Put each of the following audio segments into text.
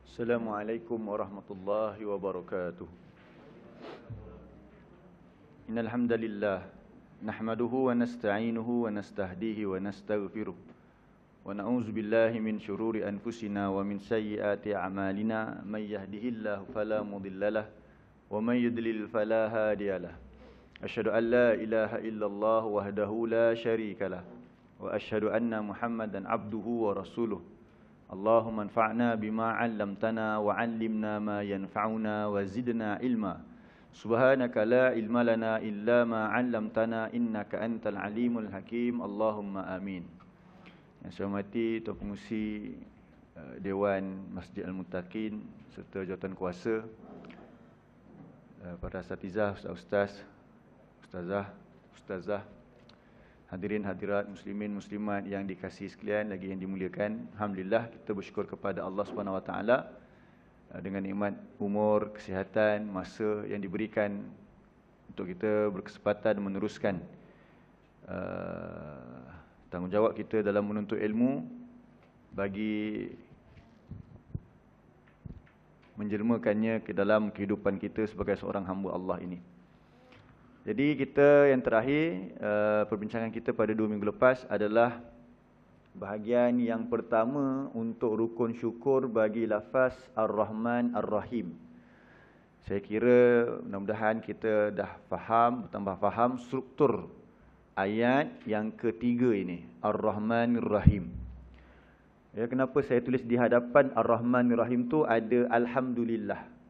Assalamualaikum warahmatullahi wabarakatuh. Innal hamdalillah nahmaduhu wa nasta'inuhu wa nastahdihi wa nastaghfiruh wa na'udzu billahi min syururi anfusina wa min sayyiati a'malina may yahdihillahu fala mudhillalah wa may yudlil fala hadiyalah. Asyhadu an la ilaha illallah wahdahu la syarikalah wa asyhadu anna Muhammadan abduhu wa rasuluh. Allahumma anfa'na bima 'allamtana wa 'allimna ma yanfa'una wa zidna ilma. Subhanaka la ilma lana illa ma 'allamtana innaka antal alimul hakim. Allahumma amin. Yang saya hormati Tuan Pengurusi Dewan Masjid Al-Muttaqin serta jawatan kuasa, para asatizah, ustaz-ustaz, ustazah, hadirin hadirat muslimin muslimat yang dikasihi sekalian lagi yang dimuliakan. Alhamdulillah, kita bersyukur kepada Allah Subhanahu Wa Taala dengan nikmat umur, kesihatan, masa yang diberikan untuk kita berkesempatan meneruskan tanggungjawab kita dalam menuntut ilmu bagi menjelmakannya ke dalam kehidupan kita sebagai seorang hamba Allah ini. Jadi kita yang terakhir, perbincangan kita pada 2 minggu lepas adalah bahagian yang pertama untuk rukun syukur bagi lafaz Ar-Rahman Ar-Rahim. Saya kira mudah-mudahan kita dah faham, bertambah faham struktur ayat yang ketiga ini, Ar-Rahman Ar-Rahim. Ya, kenapa saya tulis di hadapan Ar-Rahman Ar-Rahim tu ada Alhamdulillah.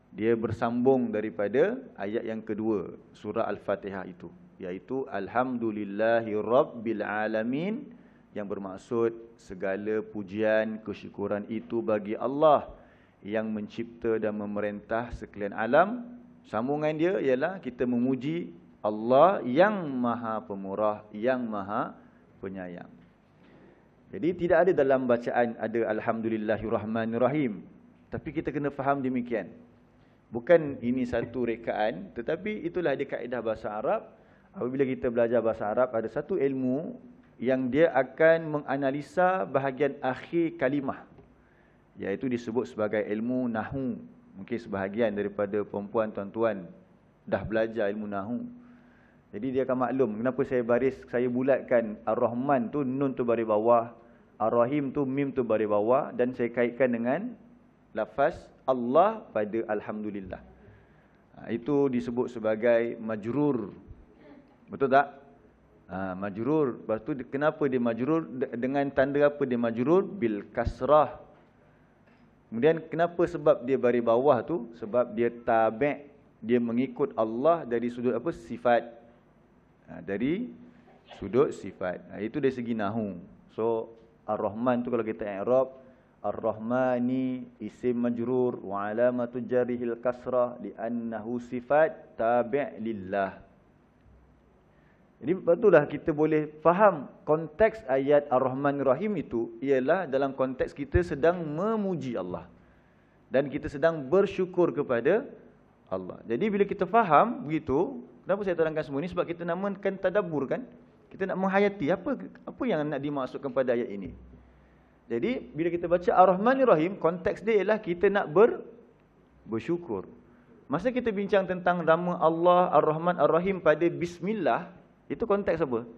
Dia bersambung daripada ayat yang kedua surah Al-Fatihah itu, iaitu Alhamdulillahi Rabbil Alamin, yang bermaksud segala pujian kesyukuran itu bagi Allah yang mencipta dan memerintah sekalian alam. Sambungan dia ialah kita memuji Allah yang Maha Pemurah, yang Maha Penyayang. Jadi tidak ada dalam bacaan ada Alhamdulillahirrahmanirrahim, tapi kita kena faham demikian. Bukan ini satu rekaan, tetapi itulah dia kaedah bahasa Arab. Apabila kita belajar bahasa Arab, ada satu ilmu yang dia akan menganalisa bahagian akhir kalimah, iaitu disebut sebagai ilmu Nahu. Mungkin sebahagian daripada perempuan tuan-tuan dah belajar ilmu Nahu. Jadi dia akan maklum kenapa saya bulatkan Ar-Rahman tu nun tu baris bawah, Ar-Rahim tu mim tu baris bawah, dan saya kaitkan dengan lafaz Allah pada Alhamdulillah. Itu disebut sebagai majrur. Betul tak? Majrur. Lepas tu kenapa dia majrur? Dengan tanda apa dia majrur? Bil kasrah. Kemudian kenapa sebab dia baris bawah tu? Sebab dia tabi', dia mengikut Allah dari sudut apa? Sifat. Dari sudut sifat. Itu dari segi nahu. So Ar-Rahman tu kalau kita i'rab, Ar-Rahmani isim majrur wa alamatu jarihil kasrah li'annahu sifat tabi' lillah. Jadi betullah kita boleh faham konteks ayat Ar-Rahman Ar-Rahim itu ialah dalam konteks kita sedang memuji Allah dan kita sedang bersyukur kepada Allah. Jadi bila kita faham begitu, kenapa saya terangkan semua ini? Sebab kita namakan tadabbur kan? Kita nak menghayati apa yang nak dimaksudkan pada ayat ini. Jadi bila kita baca Ar-Rahman Ar-Rahim, konteks dia ialah kita nak bersyukur. Masa kita bincang tentang nama Allah Ar-Rahman Ar-Rahim pada Bismillah, itu konteks apa?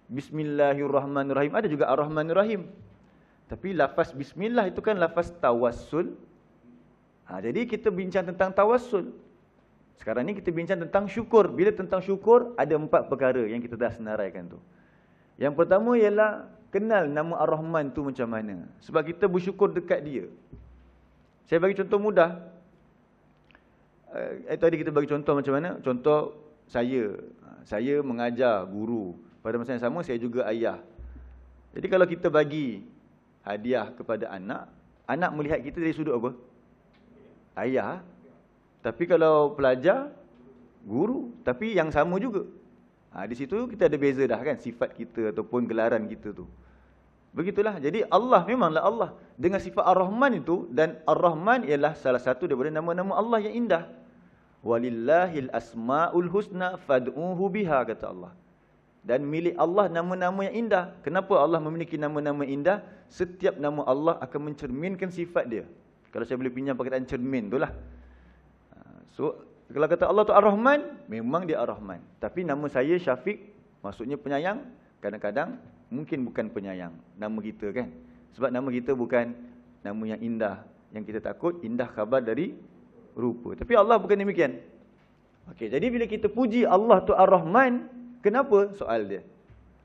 Bismillahirrahmanirrahim. Ada juga Ar-Rahman Ar-Rahim. Tapi lafaz Bismillah itu kan lafaz tawassul. Jadi kita bincang tentang tawassul. Sekarang ni kita bincang tentang syukur. Bila tentang syukur, ada 4 perkara yang kita dah senaraikan tu. Yang pertama ialah kenal nama Ar-Rahman tu macam mana. Sebab kita bersyukur dekat dia. Saya bagi contoh mudah. Tadi kita bagi contoh macam mana? Contoh saya mengajar guru. Pada masa yang sama saya juga ayah. Jadi kalau kita bagi hadiah kepada anak, anak melihat kita dari sudut apa? Ayah. Tapi kalau pelajar, guru. Tapi yang sama juga. Di situ kita ada beza dah kan, sifat kita ataupun gelaran kita tu. Begitulah. Jadi Allah memanglah Allah dengan sifat Ar-Rahman itu, dan Ar-Rahman ialah salah satu daripada nama-nama Allah yang indah. Walillahil asmaul husna fad'uhu biha, kata Allah. Dan milik Allah nama-nama yang indah. Kenapa Allah memiliki nama-nama indah? Setiap nama Allah akan mencerminkan sifat dia. Kalau saya boleh pinjam perkataan cermin itulah. So, kalau kata Allah tu Ar-Rahman, memang dia Ar-Rahman. Tapi nama saya Syafiq, maksudnya penyayang, kadang-kadang mungkin bukan penyayang. Nama kita kan. Sebab nama kita bukan nama yang indah. Yang kita takut, indah khabar dari rupa. Tapi Allah bukan demikian. Okey, jadi bila kita puji Allah tu Ar-Rahman, kenapa? Soal dia.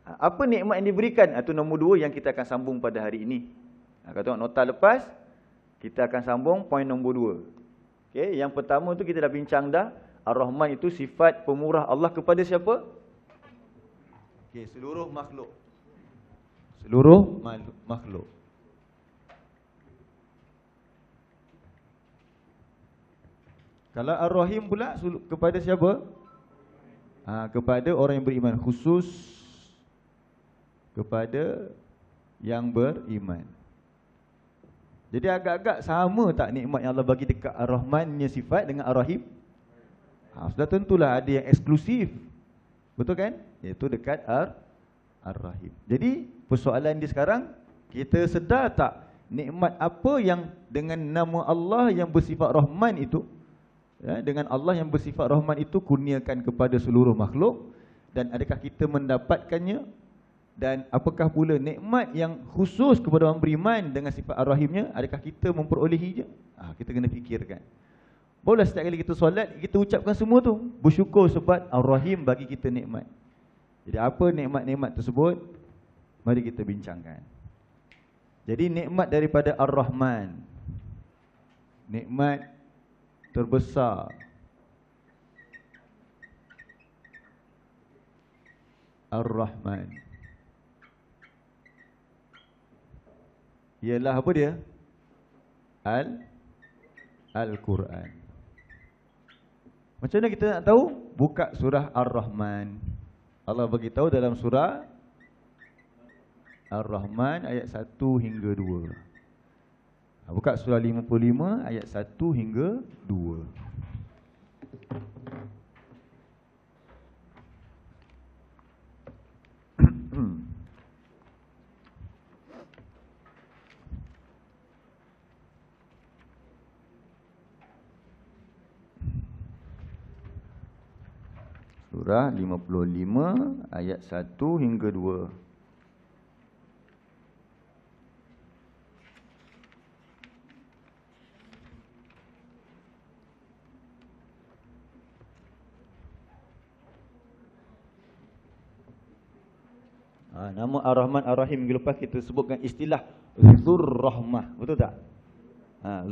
Apa nikmat yang diberikan? Itu nombor 2 yang kita akan sambung pada hari ini. Kalau tengok nota lepas, kita akan sambung poin nombor 2. Okay, yang pertama tu kita dah bincang dah. Ar-Rahman itu sifat pemurah Allah kepada siapa? Okay, seluruh makhluk. Seluruh makhluk. Kalau Ar-Rahim pula kepada siapa? Kepada orang yang beriman. Khusus kepada yang beriman. Jadi agak-agak sama tak nikmat yang Allah bagi dekat Ar-Rahmannya sifat dengan Ar-Rahim? Sudah tentulah ada yang eksklusif. Betul kan? Iaitu dekat Ar-Rahim. Jadi persoalan dia sekarang, kita sedar tak nikmat apa yang dengan nama Allah yang bersifat Rahman itu, dengan Allah yang bersifat Rahman itu kurniakan kepada seluruh makhluk, dan adakah kita mendapatkannya? Dan apakah pula nikmat yang khusus kepada orang beriman dengan sifat Ar-Rahimnya, adakah kita memperolehinya? Kita kena fikirkan. Boleh setiap kali kita solat, kita ucapkan semua tu, bersyukur sebab Ar-Rahim bagi kita nikmat. Jadi apa nikmat-nikmat tersebut? Mari kita bincangkan. Jadi nikmat daripada Ar-Rahman, nikmat terbesar, Ar-Rahman, ialah apa dia? Al-Quran. Macam mana kita nak tahu? Buka surah Ar-Rahman. Allah bagi tahu dalam surah Ar-Rahman ayat 1 hingga 2. Buka surah 55 ayat 1 hingga 2. Surah 55 ayat 1 hingga 2. Nama Ar-Rahman Ar-Rahim minggu lepas kita sebutkan istilah Zur-Rahmah. Betul tak?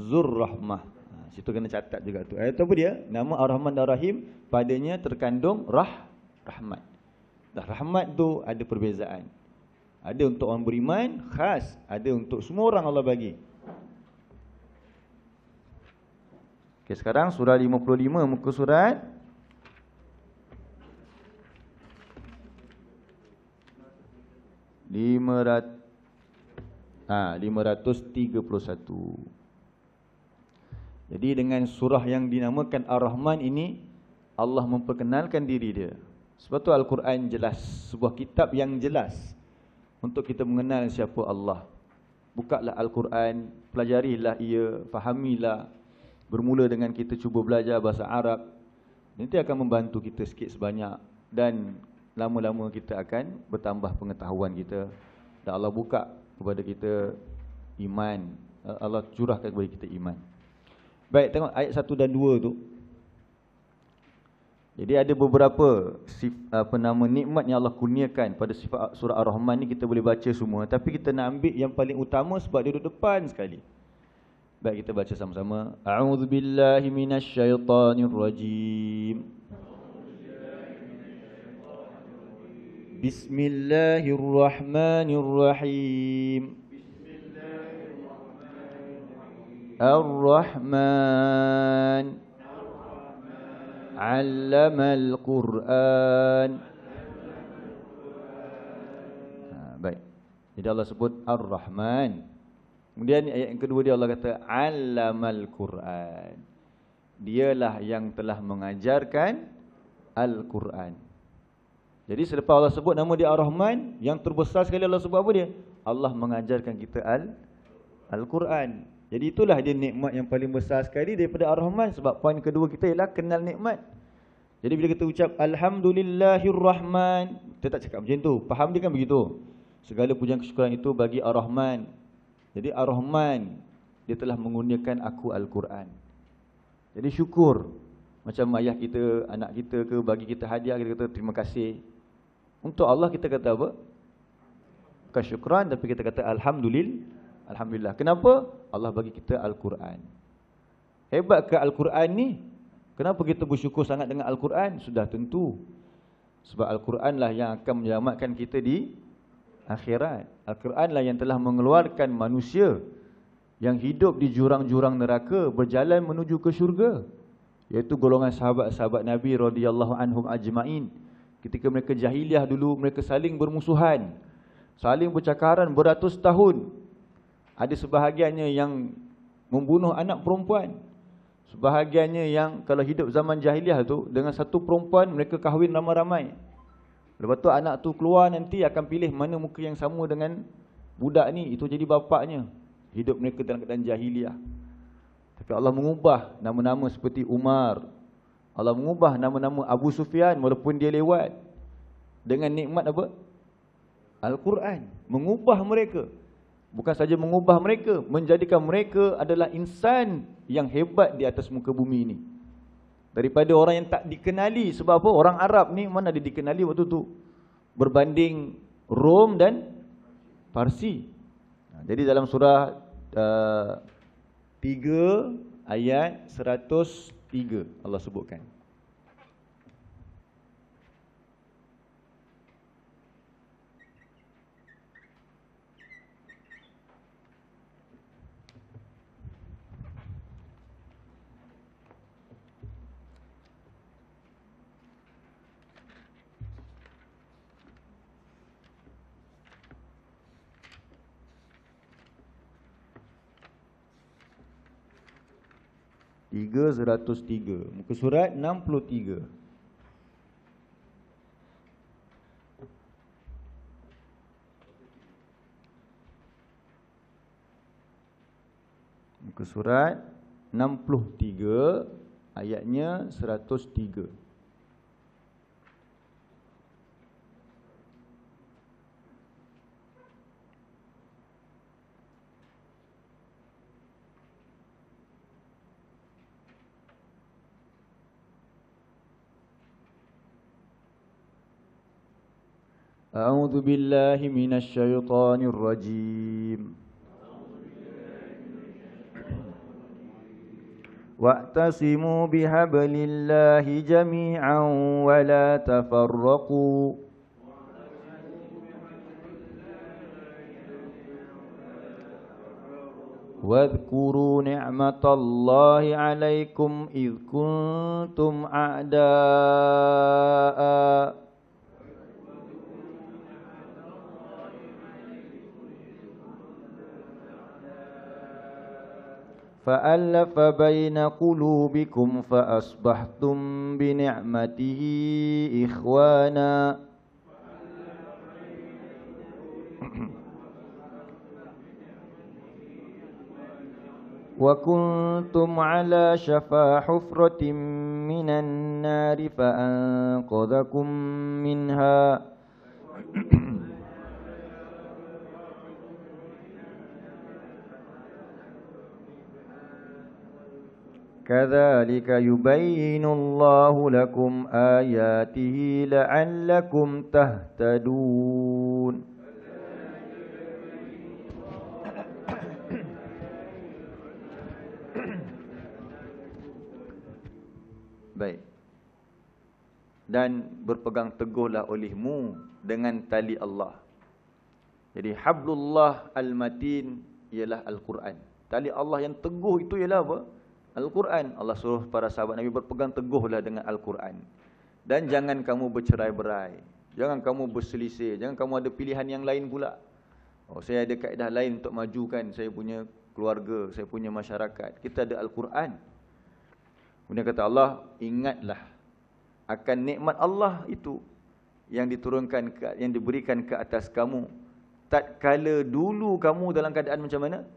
Zur-Rahmah. Situ kena catat juga tu. Ayat apa dia? Nama Ar-Rahman Ar-Rahim padanya terkandung rahmat. Dah rahmat tu ada perbezaan. Ada untuk orang beriman khas, ada untuk semua orang Allah bagi. Okey, sekarang surah 55 muka surat 531. Jadi dengan surah yang dinamakan Ar-Rahman ini, Allah memperkenalkan diri dia. Sebab tu Al-Quran jelas, sebuah kitab yang jelas untuk kita mengenal siapa Allah. Bukalah Al-Quran, pelajarilah ia, fahamilah. Bermula dengan kita cuba belajar bahasa Arab. Nanti akan membantu kita sikit sebanyak, dan lama-lama kita akan bertambah pengetahuan kita. Dan Allah buka kepada kita iman. Allah curahkan kepada kita iman. Baik, tengok ayat 1 dan 2 tu. Jadi ada beberapa nama nikmat yang Allah kurniakan pada sifat surah Ar-Rahman ni, kita boleh baca semua. Tapi kita nak ambil yang paling utama sebab dia duduk depan sekali. Baik, kita baca sama-sama. A'udzubillahi minasyaitanirrajim. Bismillahirrahmanirrahim. Ar-Rahman 'allamal Qur'an. Baik. Jadi Allah sebut Ar-Rahman. Kemudian ayat yang kedua dia Allah kata 'allamal Qur'an. Dialah yang telah mengajarkan Al-Quran. Jadi selepas Allah sebut nama dia Ar-Rahman, yang terbesar sekali Allah sebut apa dia? Allah mengajarkan kita Al-Quran. Jadi itulah dia nikmat yang paling besar sekali daripada Ar-Rahman. Sebab poin kedua kita ialah kenal nikmat. Jadi bila kita ucap Alhamdulillahirrahman, kita tak cakap macam tu. Faham dia kan begitu? Segala pujian kesyukuran itu bagi Ar-Rahman. Jadi Ar-Rahman, dia telah mengurniakan aku Al-Quran. Jadi syukur. Macam ayah kita, anak kita ke, bagi kita hadiah, kita kata terima kasih. Untuk Allah kita kata apa? Bukan syukran, tapi kita kata Alhamdulillah. Kenapa? Allah bagi kita Al-Quran. Hebat ke Al-Quran ni? Kenapa kita bersyukur sangat dengan Al-Quran? Sudah tentu. Sebab Al-Quran lah yang akan menyelamatkan kita di akhirat. Al-Quran lah yang telah mengeluarkan manusia yang hidup di jurang-jurang neraka, berjalan menuju ke syurga. Iaitu golongan sahabat-sahabat Nabi radhiyallahu anhum ajma'in. Ketika mereka jahiliah dulu, mereka saling bermusuhan, saling bercakaran beratus tahun. Ada sebahagiannya yang membunuh anak perempuan. Sebahagiannya yang kalau hidup zaman jahiliah tu, dengan satu perempuan mereka kahwin ramai-ramai. Lepas tu anak tu keluar nanti akan pilih mana muka yang sama dengan budak ni, itu jadi bapaknya. Hidup mereka dalam keadaan jahiliah. Tapi Allah mengubah nama-nama seperti Umar. Allah mengubah nama-nama Abu Sufyan walaupun dia lewat. Dengan nikmat apa? Al-Quran. Mengubah mereka. Bukan saja mengubah mereka, menjadikan mereka adalah insan yang hebat di atas muka bumi ini. Daripada orang yang tak dikenali. Sebab apa? Orang Arab ni mana dia dikenali waktu tu? Berbanding Rom dan Parsi. Jadi dalam surah 3 ayat 103 Allah sebutkan. Tiga 103, muka surat 63. Muka surat 63 ayatnya 103. A'udzu billahi minasy syaithanir rajim. Wa'tasimu bihablillahi jami'an wa la tafarraqu. Wadhkuru ni'matallahi 'alaikum idh kuntum a'da'a فألف بين قلوبكم فأصبحتم بنعمته إخوانا وكنتم على شفا حفرة من النار فأنقذكم منها كذلك يبين الله لكم آياته لعلكم تهتدون. Baik. Dan berpegang teguhlah olehmu dengan tali Allah. Jadi hablullah al-matin ialah Al-Quran. Tali Allah yang teguh itu ialah apa? Al-Quran. Allah suruh para sahabat Nabi berpegang teguhlah dengan Al-Quran. Dan jangan kamu bercerai-berai. Jangan kamu berselisih. Jangan kamu ada pilihan yang lain pula. Oh, saya ada kaedah lain untuk majukan saya punya keluarga, saya punya masyarakat. Kita ada Al-Quran. Kemudian kata Allah, ingatlah akan nikmat Allah itu yang yang diberikan ke atas kamu tatkala dulu kamu dalam keadaan macam mana?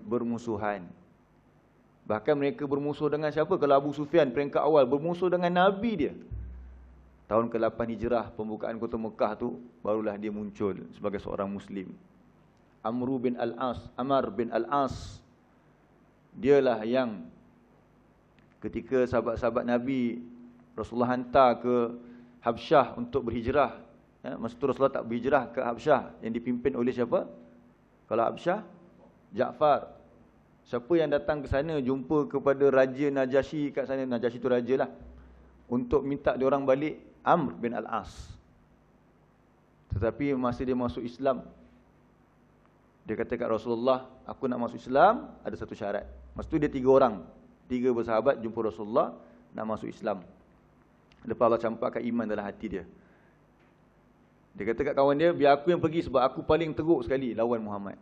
Bermusuhan. Bahkan mereka bermusuh dengan siapa? Kalau Abu Sufyan peringkat awal bermusuh dengan Nabi dia. Tahun ke-8 Hijrah, pembukaan kota Mekah tu, barulah dia muncul sebagai seorang Muslim. Amr bin Al-As. Dialah yang ketika sahabat-sahabat Nabi Rasulullah hantar ke Habsyah untuk berhijrah. Masa tu Rasulullah tak berhijrah ke Habsyah, yang dipimpin oleh siapa? Kalau Habsyah, Ja'far. Siapa yang datang ke sana jumpa kepada Raja Najasyi kat sana, Najasyi tu raja lah, untuk minta diorang balik? Amr bin Al-As. Tetapi masa dia masuk Islam, dia kata kat Rasulullah, aku nak masuk Islam, ada satu syarat. Masa tu dia 3 orang, 3 bersahabat jumpa Rasulullah nak masuk Islam. Lepas Allah campakkan iman dalam hati dia. Dia kata kat kawan dia, biar aku yang pergi sebab aku paling teruk sekali lawan Muhammad.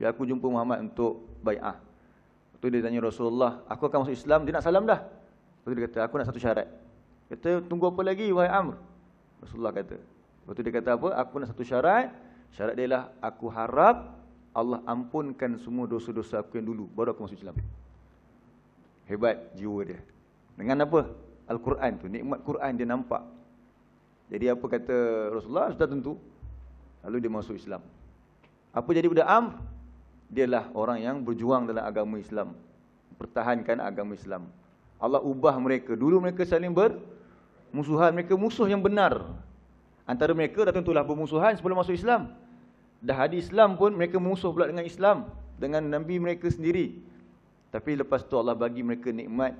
Biar aku jumpa Muhammad untuk bai'ah. Lepas tu dia tanya Rasulullah, aku akan masuk Islam, dia nak salam dah. Lepas tu dia kata, aku nak satu syarat. Kata, tunggu apa lagi wahai Amr? Rasulullah kata. Lepas tu dia kata apa? Aku nak satu syarat. Syarat dia lah, aku harap Allah ampunkan semua dosa-dosa aku yang dulu, baru aku masuk Islam. Hebat jiwa dia. Dengan apa? Al-Quran tu, nikmat Quran dia nampak. Jadi apa kata Rasulullah? Sudah tentu. Lalu dia masuk Islam. Apa jadi budak Amr? Dialah orang yang berjuang dalam agama Islam, pertahankan agama Islam. Allah ubah mereka. Dulu mereka saling bermusuhan, mereka musuh yang benar. Antara mereka dah tentulah bermusuhan sebelum masuk Islam. Dah ada Islam pun mereka musuh pula dengan Islam, dengan Nabi mereka sendiri. Tapi lepas tu Allah bagi mereka nikmat.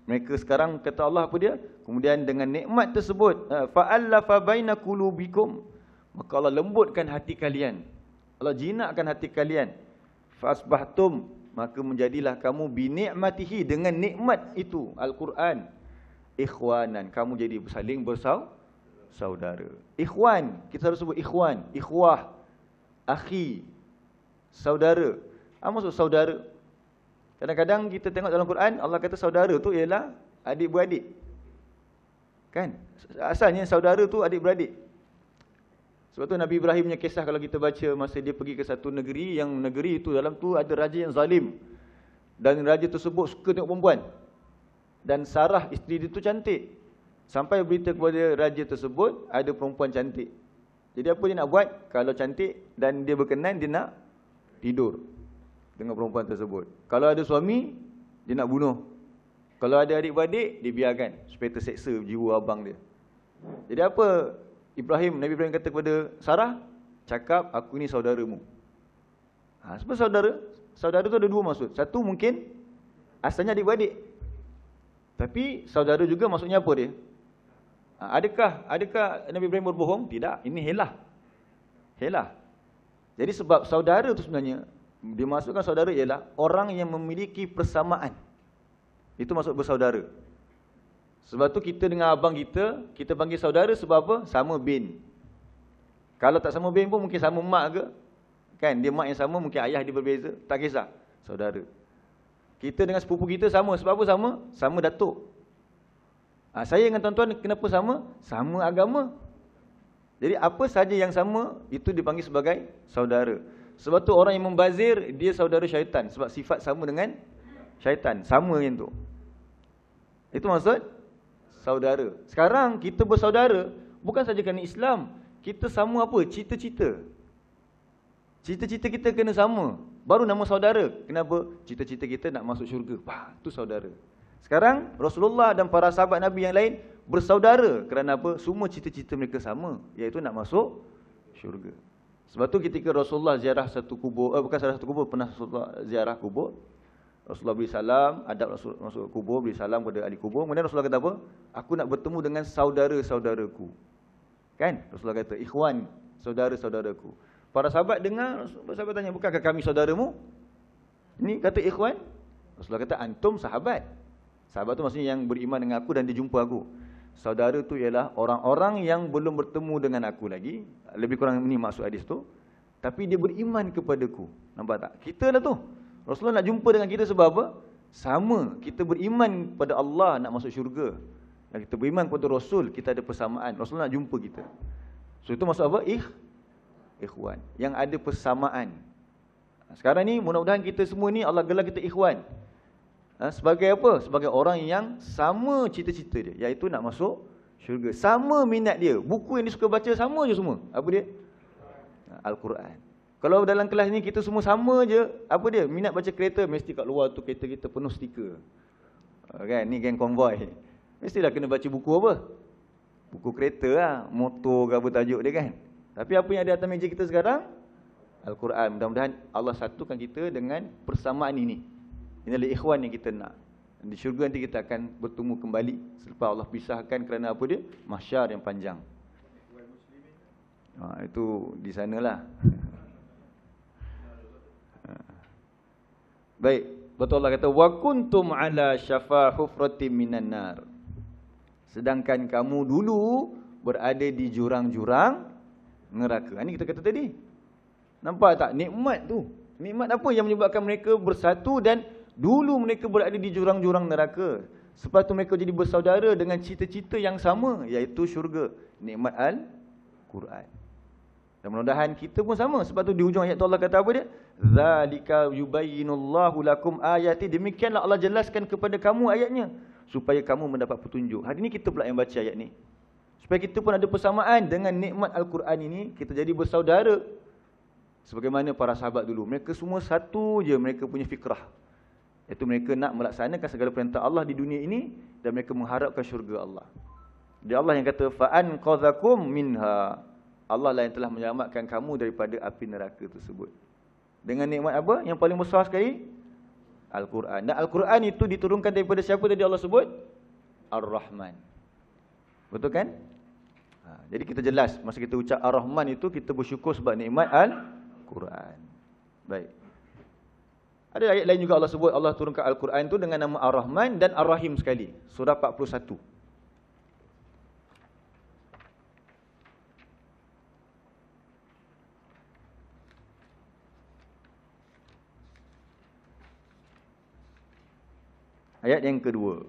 Mereka sekarang kata Allah apa dia? Kemudian dengan nikmat tersebut, fa'allafa baina qulubikum, maka Allah lembutkan hati kalian. Allah jinakkan hati kalian. Fasbahtum, maka menjadilah kamu binikmatihi, dengan nikmat itu Al-Quran, ikhwanan, kamu jadi saling bersaudara. Ikhwan, kita harus sebut ikhwan, ikhwah, akhi, saudara. Apa maksud saudara? Kadang-kadang kita tengok dalam Quran, Allah kata saudara tu ialah adik-beradik. Kan? Asalnya saudara tu adik-beradik. Sebab tu Nabi Ibrahim punya kisah kalau kita baca, masa dia pergi ke satu negeri, yang negeri itu dalam tu ada raja yang zalim. Dan raja tersebut suka tengok perempuan. Dan Sarah isteri dia tu cantik. Sampai berita kepada raja tersebut, ada perempuan cantik. Jadi apa dia nak buat? Kalau cantik dan dia berkenan, dia nak tidur dengan perempuan tersebut. Kalau ada suami, dia nak bunuh. Kalau ada adik-beradik, dia biarkan supaya terseksa jiwa abang dia. Jadi apa Nabi Ibrahim kata kepada Sarah? Cakap, aku ni saudaramu. Sebab saudara tu ada 2 maksud. Satu mungkin asalnya adik-beradik. Tapi saudara juga maksudnya apa dia? Adakah Nabi Ibrahim berbohong? Tidak, ini helah. Jadi sebab saudara tu sebenarnya, dimasukkan saudara ialah orang yang memiliki persamaan. Itu maksud bersaudara. Sebab tu kita dengan abang kita panggil saudara sebab apa? Sama bin. Kalau tak sama bin pun mungkin sama mak ke. Kan, dia mak yang sama, mungkin ayah dia berbeza, tak kisah, saudara. Kita dengan sepupu kita sama, sebab apa sama? Sama datuk. Saya dengan tuan-tuan kenapa sama? Sama agama. Jadi apa saja yang sama, itu dipanggil sebagai saudara. Sebab tu orang yang membazir, dia saudara syaitan. Sebab sifat sama dengan syaitan. Sama yang tu. Itu maksud saudara. Sekarang kita bersaudara, bukan saja kerana Islam. Kita sama apa? Cita-cita. Cita-cita kita kena sama. Baru nama saudara. Kenapa? Cita-cita kita nak masuk syurga. Itu saudara. Sekarang Rasulullah dan para sahabat Nabi yang lain bersaudara. Kerana apa? Semua cita-cita mereka sama. Iaitu nak masuk syurga. Sebab tu ketika Rasulullah ziarah satu kubur, bukan salah satu kubur, pernah Rasulullah ziarah kubur, Rasulullah beri salam, adab Rasul masuk kubur, beri salam kepada ahli kubur. Kemudian Rasulullah kata apa? Aku nak bertemu dengan saudara-saudaraku. Kan? Rasulullah kata, ikhwan, saudara-saudaraku. Para sahabat dengar, sahabat tanya, bukankah kami saudaramu? Ini kata ikhwan. Rasulullah kata, antum sahabat. Sahabat tu maksudnya yang beriman dengan aku dan dia jumpa aku. Saudara tu ialah orang-orang yang belum bertemu dengan aku lagi. Lebih kurang ini maksud hadis tu. Tapi dia beriman kepadaku. Nampak tak? Kita lah tu. Rasulullah nak jumpa dengan kita sebab apa? Sama. Kita beriman kepada Allah nak masuk syurga. Dan kita beriman kepada Rasul, kita ada persamaan. Rasul nak jumpa kita. So itu maksud apa? Ikhwan. Yang ada persamaan. Sekarang ni mudah-mudahan kita semua ni Allah gelar kita ikhwan. Sebagai apa? Sebagai orang yang sama cita-cita dia, iaitu nak masuk syurga. Sama minat dia. Buku yang dia suka baca sama je semua. Apa dia? Al-Quran. Kalau dalam kelas ni kita semua sama je, apa dia? Minat baca kereta, mesti kat luar tu kereta kita penuh stiker. Kan? Ni geng konvoi. Mestilah kena baca buku apa? Buku kereta lah. Motor ke apa tajuk dia kan. Tapi apa yang ada atas meja kita sekarang? Al-Quran. Mudah-mudahan Allah satukan kita dengan persamaan ini. Ini adalah ikhwan yang kita nak. Di syurga nanti kita akan bertemu kembali selepas Allah pisahkan kerana apa dia? Mahsyar yang panjang. Itu di sanalah. Baik, betul Allah kata wa kuntum ala syafa hufratin minan nar. Sedangkan kamu dulu berada di jurang-jurang neraka. Ini kita kata tadi. Nampak tak nikmat tu? Nikmat apa yang menyebabkan mereka bersatu dan dulu mereka berada di jurang-jurang neraka. Lepas tu mereka jadi bersaudara dengan cita-cita yang sama, iaitu syurga. Nikmat Al-Quran. Dan mudah-mudahan kita pun sama. Sebab tu di hujung ayat tu Allah kata apa dia? Zalika yubayyinullahu lakum ayati. Demikianlah Allah jelaskan kepada kamu ayatnya, supaya kamu mendapat petunjuk. Hari ini kita pula yang baca ayat ni. Supaya kita pun ada persamaan dengan nikmat Al-Quran ini. Kita jadi bersaudara. Sebagaimana para sahabat dulu. Mereka semua satu je mereka punya fikrah. Iaitu mereka nak melaksanakan segala perintah Allah di dunia ini. Dan mereka mengharapkan syurga Allah. Dia Allah yang kata, fa'anqadhakum minha. Allah lah yang telah menyelamatkan kamu daripada api neraka tersebut. Dengan nikmat apa? Yang paling besar sekali? Al-Quran. Dan Al-Quran itu diturunkan daripada siapa tadi Allah sebut? Ar-Rahman. Betul kan? Jadi kita jelas. Masa kita ucap Ar-Rahman itu, kita bersyukur sebab nikmat Al-Quran. Baik. Ada ayat lain juga Allah sebut, Allah turunkan Al-Quran itu dengan nama Ar-Rahman dan Ar-Rahim sekali. Surah 41. Ayat yang kedua.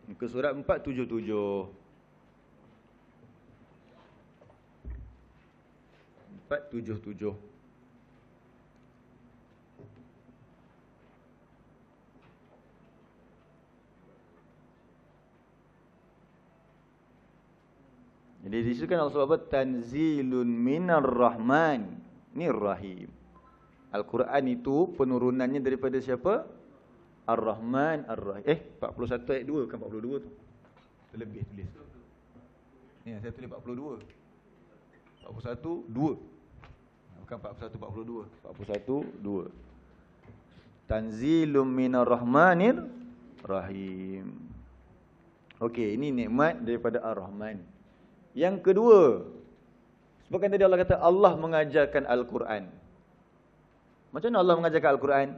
Muka surat 477. 477. Jadi di situ kan Allah sebut tanzilun minar rahman. Ni rahim. Al-Quran itu penurunannya daripada siapa? Ar-Rahman Ar-Rahim. 41 ayat 2 bukan 42 tu. Terlebih tulis. Ni saya tulis 42. 41 2. Bukan 41 42. 41 2. Tanzilun minar rahmanir rahim. Okey, ini nikmat daripada Ar-Rahman. Yang kedua, sebabkan tadi Allah kata Allah mengajarkan Al-Quran. Macam mana Allah mengajarkan Al-Quran?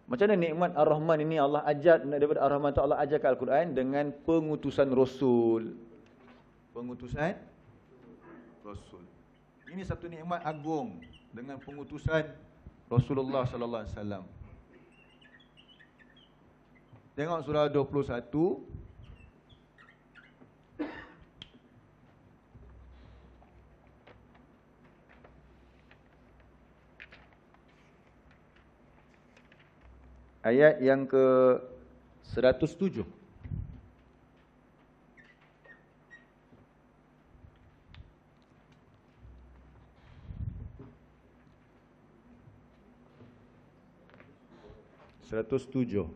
Macam mana nikmat Ar-Rahman ini Allah ajar daripada Ar-Rahman itu Allah ajarkan Al-Quran dengan pengutusan Rasul. Pengutusan Rasul. Ini satu nikmat agung dengan pengutusan Rasulullah sallallahu alaihi wasallam. Tengok surah 21. Ayat yang ke 107. Seratus tujuh.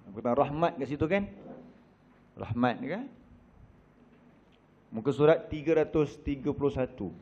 Bukan rahmat kat situ kan? Rahmat kan? Muka surat 331.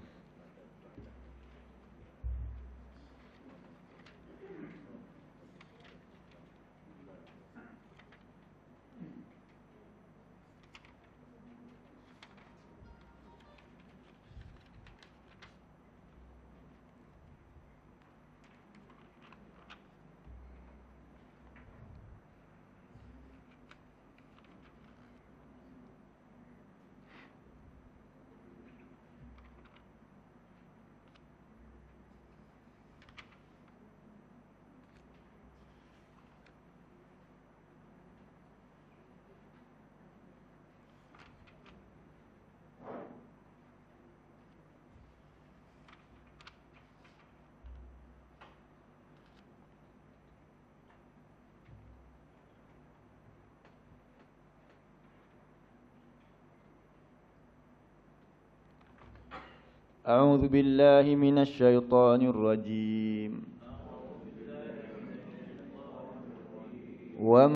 أعوذ بالله من الشيطان الرجيم.